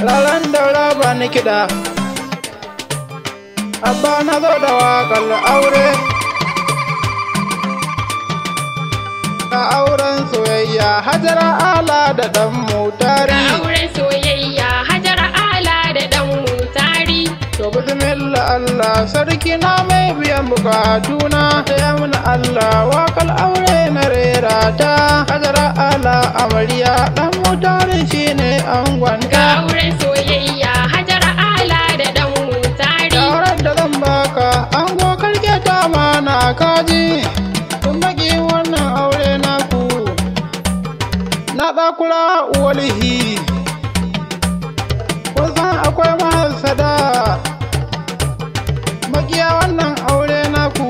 Ralan daura ba ni kiɗa, abba na zo da waƙar aure. Ga auren soyayya Hajara Ala da ɗan Mutari. Ga auren soyayya Hajara Ala da ɗan Mutari. To bismillah Allah sarki na mai biyan bukatuna. Ya mun Allah waƙar aure na rera ta. Hajara Ala amarya ɗan Mutari shine angonta. Ga auren soyayya Hajara Ala da ɗan Mutari. Auren da zan baka ango karke ta mana kaji. Kun maki wannan aure naku na ɗakura uwalihi. Kun san akwai mahasada makiya wannan aure naku.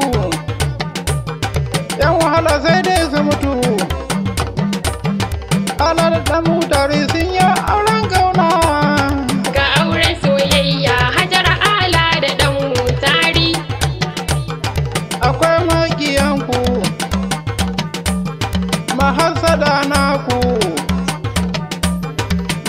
Yan wahala sai dai su mutu. Ala da ɗan Mutari sun yi auren kauna. Ga auren soyayya Hajara Ala da ɗan Mutari. Akwai makiyanku mahasada naku.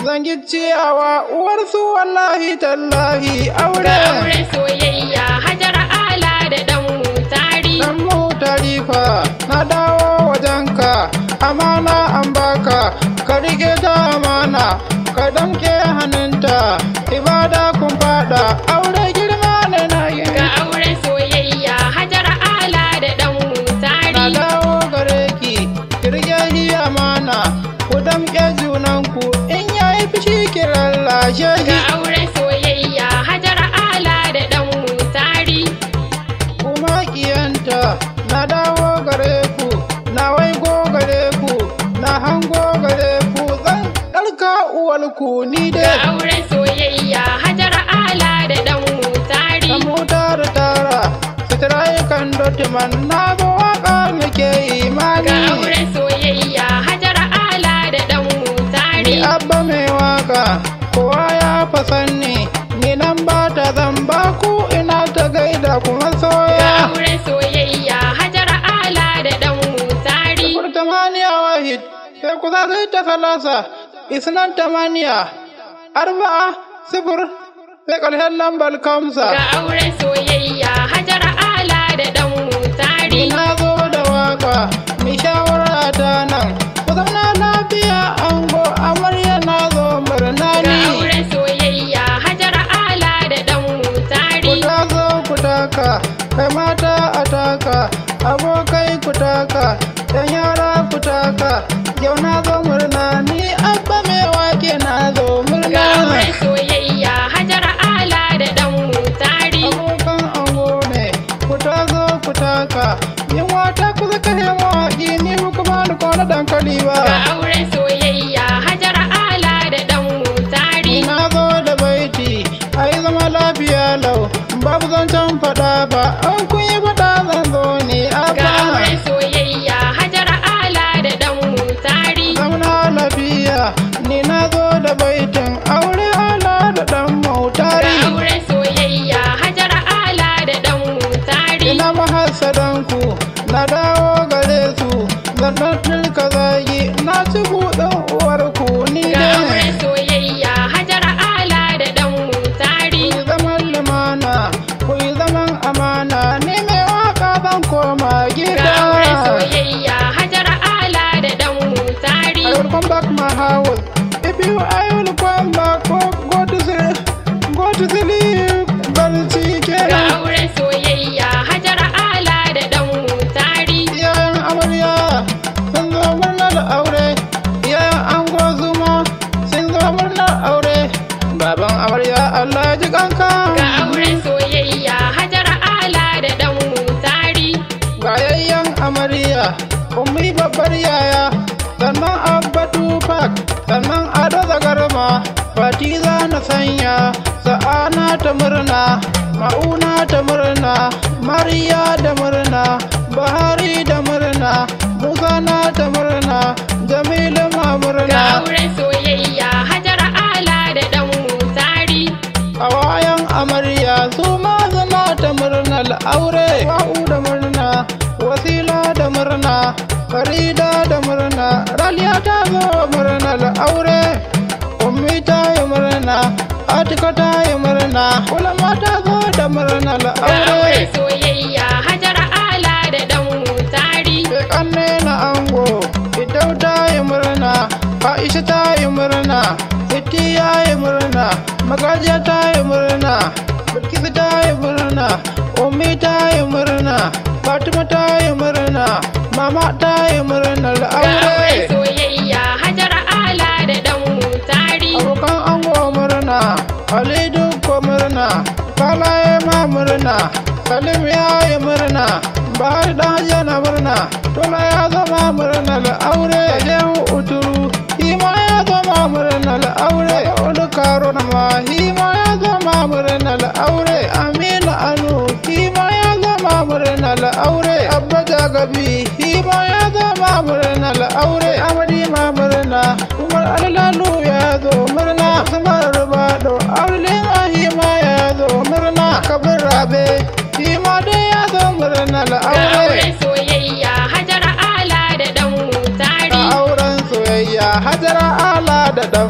Zangi ciyawa uwarsu wallahi tallahi aure. Ga auren soyayya Hajara Ala da ɗan Mutari. Dan Mutari fa na dawo wajenka, amana an baka, ka rike ta amana, ka damke hannunta, ibada kun fada, aure girma ne na yi. Ga auren soyayya Hajara Ala da ɗan Mutari. Na dawo gare ki, ki rike shi amana, ku damke junanku, in yayi fishi ki lallashe Ga shi. auren soyayya Hajara Ala da ɗan Mutari. Kuma kiyanta na dawo gare ku, na waigo gare ku, na hango gare ku, zan ɗarka uwalku ni Ga dai. auren soyayya Hajara Ala da ɗan Mutari. Ta motar tara, sutura kan dotiman na zo waka nake Ga imani. auren soyayya Hajara Ala da ɗan Mutari. Ni abba mai waka, kowa ya fasanni, ni nan ba ta zan ba ku ina ta gaida kuma Ga soya. auren soyayya Hajara Ala da ɗan Mutari. Kur tamaniya wahid, sai kusa sai ta salasa, isnan tamaniya, arba'a, sifir, sai ƙarshen lambar kamsa. Ga auren soyayya Hajara Ala da ɗan Mutari. Na zo da waka, mi shawara ta nan, ku zauna lafiya ango amarya na zo murna Ga ni. auren soyayya Hajara Ala da ɗan Mutari. Ku taso ku taka, kai mata a taka, abokai ku taka, yan yara ku taka, yau na zo murna ni abba mai wake na zo Ga murna. auren soyayya Hajara Ala da ɗan Mutari. Abokan ango ne, ku taso ku taka, yin wata ku zaka hemo haƙi ni kuma ni kwana dankali Ga ba. auren soyayya Hajara Ala da ɗan Mutari. Na zo da baiti, ai zama lafiya lau, babu zancen faɗa ba, an kun yi faɗa zan zo ne Ga abba. auren soyayya Hajara Ala da ɗan Mutari. Zauna lafiya, ni na zo da baitin aure ala da ɗan Ga Mutari. auren soyayya Hajara Ala da ɗan Mutari. Ina mahassadanku, na dawo gare su, zan ɗan tilka zagi, na ci buɗin uwarku ni Ga ne. auren soyayya Hajara Ala da ɗan Mutari. Ku yi zaman limana, ku yi zaman amana, ni mai waka zan koma Ga gida. auren soyayya Hajara Ala da ɗan Mutari. I will come back my house. If you, I will come back. Go to sleep. Go to sleep. Barci Ga kenan. auren soyayya Hajara Ala da ɗan Mutari. Iyayen amarya sun zo murnar aure. Iyayen ango zuma sun zo murnar aure. Baban amarya Allah ji kanka. Ga auren soyayya Hajara Ala da ɗan Mutari. Ga yayyan amarya, ummi babbar yaya, sannan abba tupac, sannan ado zagarma, fatiza na sanya, sa'ana ta murna, ma'una ta murna, mariya da murna, bahari da murna, musa na ta murna, jamilu ma Ga murna. auren soyayya Hajara Ala da ɗan Mutari. Kawayan amarya su ma suna ta murnar aure. Wa'u da murna, wasila da murna, farida da murna, raliya ta zo murnar aure. Ummi ta yi murna, Fatika ta yi murna, ulama ta zo da murna Ga aure. auren soyayya Hajara Ala da ɗan Mutari. Sai kanne na ango, Idau ta yi murna, Aisha ta yi murna, Siti ya yi murna, Magajiya ta yi murna, Bilkisu ta yi murna, Ummi ta yi murna, Fatima ta yi murna, Mama ta yi murna Ga auren aure. soyayya Hajara Ala da ɗan Mutari. Abokan ango murna, Ali dukko murna, Kalaye ma murna, Salim ya yi murna, Bahar dan Hajiya na murna, Tola ya zama murna aure. Shehu Uturu, Hima ya zama murna aure. Olu Karuna ma, Hima ya zama murna aure. Aminu Anu, Hima ya zama murna aure. Abba Jagabi, Hima ya zama murna aure. Amadi ma murna, Umar Alilalu ya zo murna. Usman Rubado, Aulin Ahima ya zo murna. Kabir Rabe, Hima dai ya zo murna Ga aure. auren soyayya Hajara Ala da ɗan Mutari. Auren soyayya Hajara Ala da ɗan